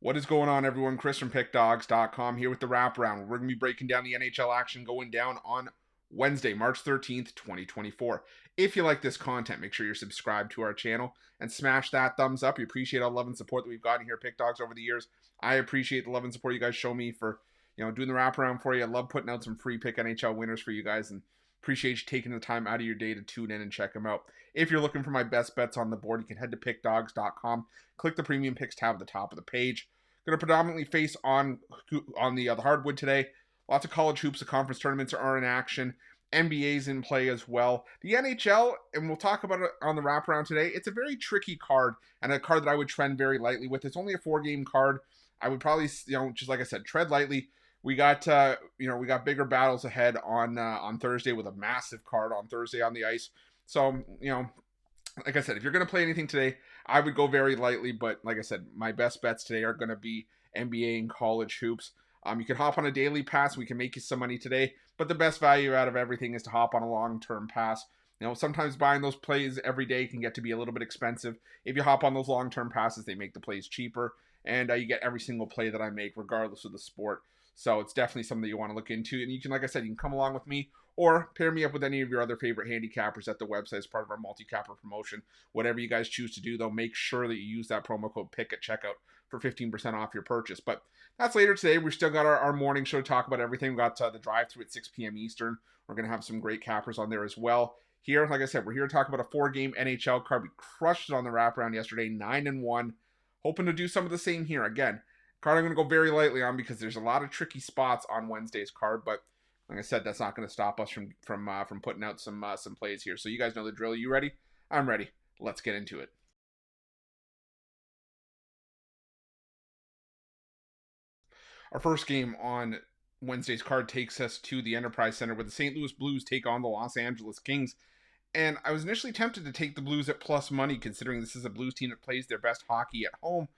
What is going on, everyone? Chris from Pickdawgz.com here with the Wraparound. We're going to be breaking down the NHL action going down on Wednesday, March 13th, 2024. If you like this content, make sure you're subscribed to our channel and smash that thumbs up. We appreciate all the love and support that we've gotten here at Pickdawgz over the years. I appreciate the love and support you guys show me for, doing the Wraparound for you. I love putting out some free pick NHL winners for you guys, and appreciate you taking the time out of your day to tune in and check them out. If you're looking for my best bets on the board, you can head to Pickdawgz.com. Click the Premium Picks tab at the top of the page. Going to predominantly face on the hardwood today. Lots of college hoops. The conference tournaments are in action. NBA's in play as well. The NHL, and we'll talk about it on the Wraparound today, it's a very tricky card and a card that I would trend very lightly with. It's only a 4-game card. I would probably, just like I said, tread lightly. We got, we got bigger battles ahead on Thursday with a massive card on Thursday on the ice. So, like I said, if you're going to play anything today, I would go very lightly. But like I said, my best bets today are going to be NBA and college hoops. You can hop on a daily pass. We can make you some money today. But the best value out of everything is to hop on a long-term pass. Sometimes buying those plays every day can get to be a little bit expensive. If you hop on those long-term passes, they make the plays cheaper. And you get every single play that I make, regardless of the sport. So it's definitely something that you want to look into. And you can, like I said, you can come along with me or pair me up with any of your other favorite handicappers at the website as part of our multi-capper promotion. Whatever you guys choose to do, though, make sure that you use that promo code PICK at checkout for 15% off your purchase. But that's later today. We've still got our morning show to talk about everything. We've got the drive-through at 6 p.m. Eastern. We're going to have some great cappers on there as well. Here, like I said, we're here to talk about a 4-game NHL card. We crushed it on the Wraparound yesterday, 9-1. Hoping to do some of the same here. Again, card I'm going to go very lightly on because there's a lot of tricky spots on Wednesday's card, but like I said, that's not going to stop us from putting out some plays here. So you guys know the drill. You ready? I'm ready. Let's get into it. Our first game on Wednesday's card takes us to the Enterprise Center where the St. Louis Blues take on the Los Angeles Kings. And I was initially tempted to take the Blues at plus money, considering this is a Blues team that plays their best hockey at home.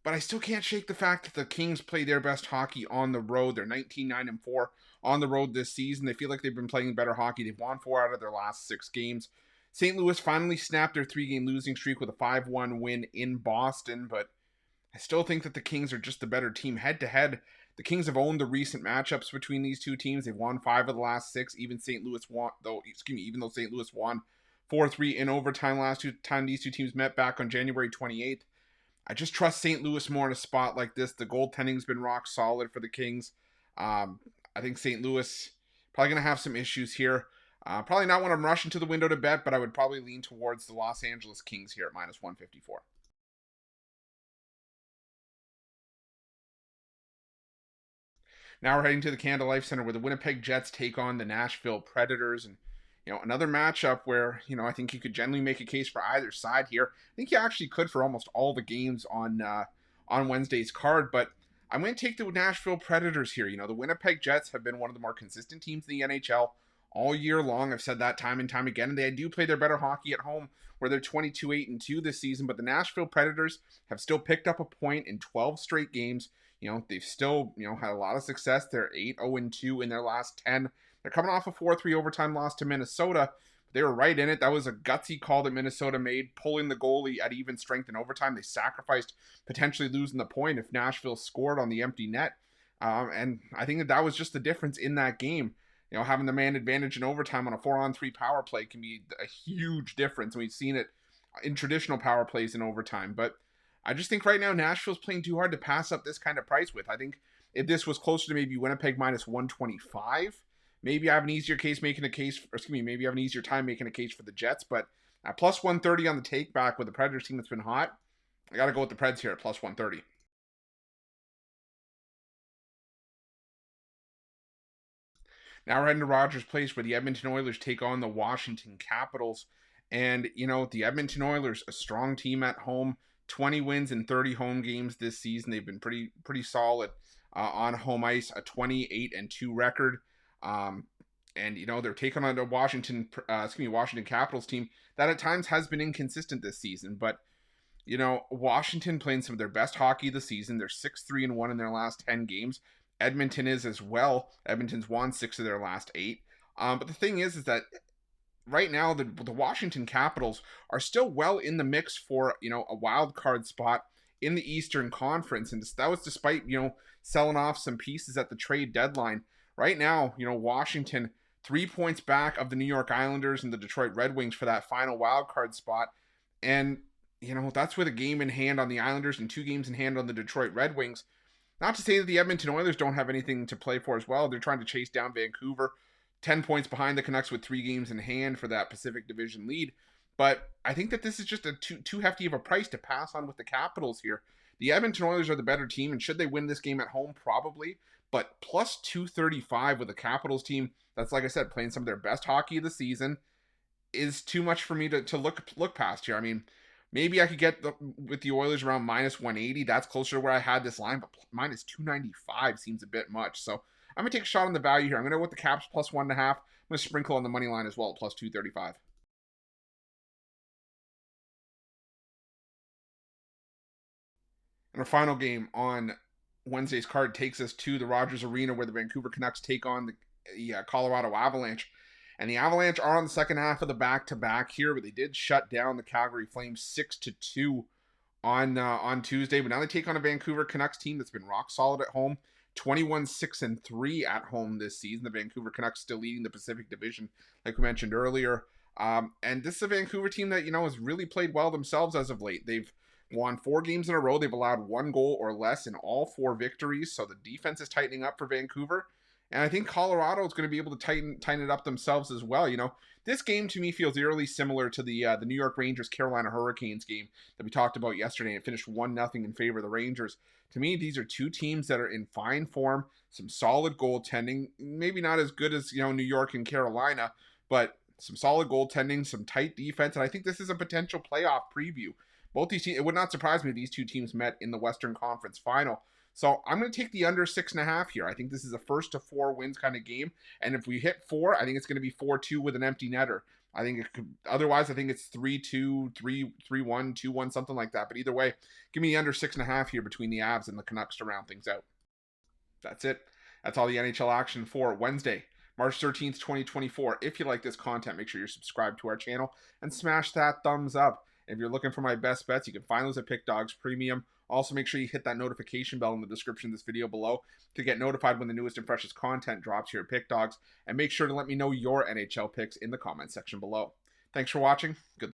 But I still can't shake the fact that the Kings play their best hockey on the road. They're 19-9-4 on the road this season. They feel like they've been playing better hockey. They've won 4 out of their last 6 games. St. Louis finally snapped their 3-game losing streak with a 5-1 win in Boston, but I still think that the Kings are just the better team. Head-to-head, the Kings have owned the recent matchups between these two teams. They've won 5 of the last 6. Even though St. Louis won 4-3 in overtime last time these two teams met back on January 28th. I just trust St. Louis more in a spot like this. The goaltending's been rock solid for the Kings. I think St. Louis probably going to have some issues here. Probably not when I'm rushing to the window to bet, but I would probably lean towards the Los Angeles Kings here at minus 154. Now we're heading to the Canada Life Center where the Winnipeg Jets take on the Nashville Predators. And, another matchup where, I think you could generally make a case for either side here. I think you actually could for almost all the games on Wednesday's card. But I'm going to take the Nashville Predators here. The Winnipeg Jets have been one of the more consistent teams in the NHL all year long. I've said that time and time again. And they do play their better hockey at home where they're 22-8-2 this season. But the Nashville Predators have still picked up a point in 12 straight games. They've still, had a lot of success. They're 8-0-2 in their last 10. They're coming off a 4-3 overtime loss to Minnesota. They were right in it. That was a gutsy call that Minnesota made, pulling the goalie at even strength in overtime. They sacrificed potentially losing the point if Nashville scored on the empty net. And I think that was just the difference in that game. Having the man advantage in overtime on a 4-on-3 power play can be a huge difference. And we've seen it in traditional power plays in overtime. But I just think right now Nashville's playing too hard to pass up this kind of price with. I think if this was closer to maybe Winnipeg minus 125, maybe I have an easier time making a case for the Jets. But at plus 130 on the take back with the Predators team that's been hot, I got to go with the Preds here at plus 130. Now we're heading to Rogers Place where the Edmonton Oilers take on the Washington Capitals. And, the Edmonton Oilers, a strong team at home. 20 wins in 30 home games this season. They've been pretty solid on home ice, a 28-2 record. And they're taking on the Washington Capitals team that at times has been inconsistent this season. But Washington playing some of their best hockey this season. They're 6-3-1 in their last 10 games. Edmonton is as well. Edmonton's won 6 of their last 8. But the thing is that right now, the Washington Capitals are still well in the mix for, a wild card spot in the Eastern Conference. And that was despite, selling off some pieces at the trade deadline. Right now, Washington 3 points back of the New York Islanders and the Detroit Red Wings for that final wild card spot. And, that's with a game in hand on the Islanders and 2 games in hand on the Detroit Red Wings. Not to say that the Edmonton Oilers don't have anything to play for as well. They're trying to chase down Vancouver, 10 points behind the Canucks with 3 games in hand for that Pacific Division lead. But I think that this is just too hefty of a price to pass on with the Capitals here. The Edmonton Oilers are the better team, and should they win this game at home? Probably. But plus 235 with the Capitals team that's, like I said, playing some of their best hockey of the season is too much for me to look past here. I mean, maybe I could get with the Oilers around minus 180. That's closer to where I had this line, but minus 295 seems a bit much. So I'm going to take a shot on the value here. I'm going to go with the Caps plus 1.5. I'm going to sprinkle on the money line as well at plus 235. And our final game on Wednesday's card takes us to the Rogers Arena, where the Vancouver Canucks take on the Colorado Avalanche. And the Avalanche are on the second half of the back-to-back here, but they did shut down the Calgary Flames 6-2 on Tuesday. But now they take on a Vancouver Canucks team that's been rock solid at home, 21-6-3 at home this season. The Vancouver Canucks still leading the Pacific Division, like we mentioned earlier. And this is a Vancouver team that, has really played well themselves as of late. They've won 4 games in a row. They've allowed 1 goal or less in all 4 victories. So the defense is tightening up for Vancouver. And I think Colorado is going to be able to tighten it up themselves as well. This game to me feels eerily similar to the New York Rangers Carolina Hurricanes game that we talked about yesterday. It finished 1-0 in favor of the Rangers. To me, these are 2 teams that are in fine form, some solid goaltending, maybe not as good as, New York and Carolina, but some solid goaltending, some tight defense, and I think this is a potential playoff preview. Both these teams, it would not surprise me if these 2 teams met in the Western Conference Final. So I'm going to take the under 6.5 here. I think this is a 1-4 wins kind of game. And if we hit 4, I think it's going to be 4-2 with an empty netter. I think it could, otherwise I think it's 3-2, 3-1, 2-1, something like that. But either way, give me the under 6.5 here between the Avs and the Canucks to round things out. That's it. That's all the NHL action for Wednesday, March 13th, 2024. If you like this content, make sure you're subscribed to our channel and smash that thumbs up. If you're looking for my best bets, you can find those at Pickdawgz Premium. Also, make sure you hit that notification bell in the description of this video below to get notified when the newest and freshest content drops here at Pickdawgz. And make sure to let me know your NHL picks in the comment section below. Thanks for watching. Good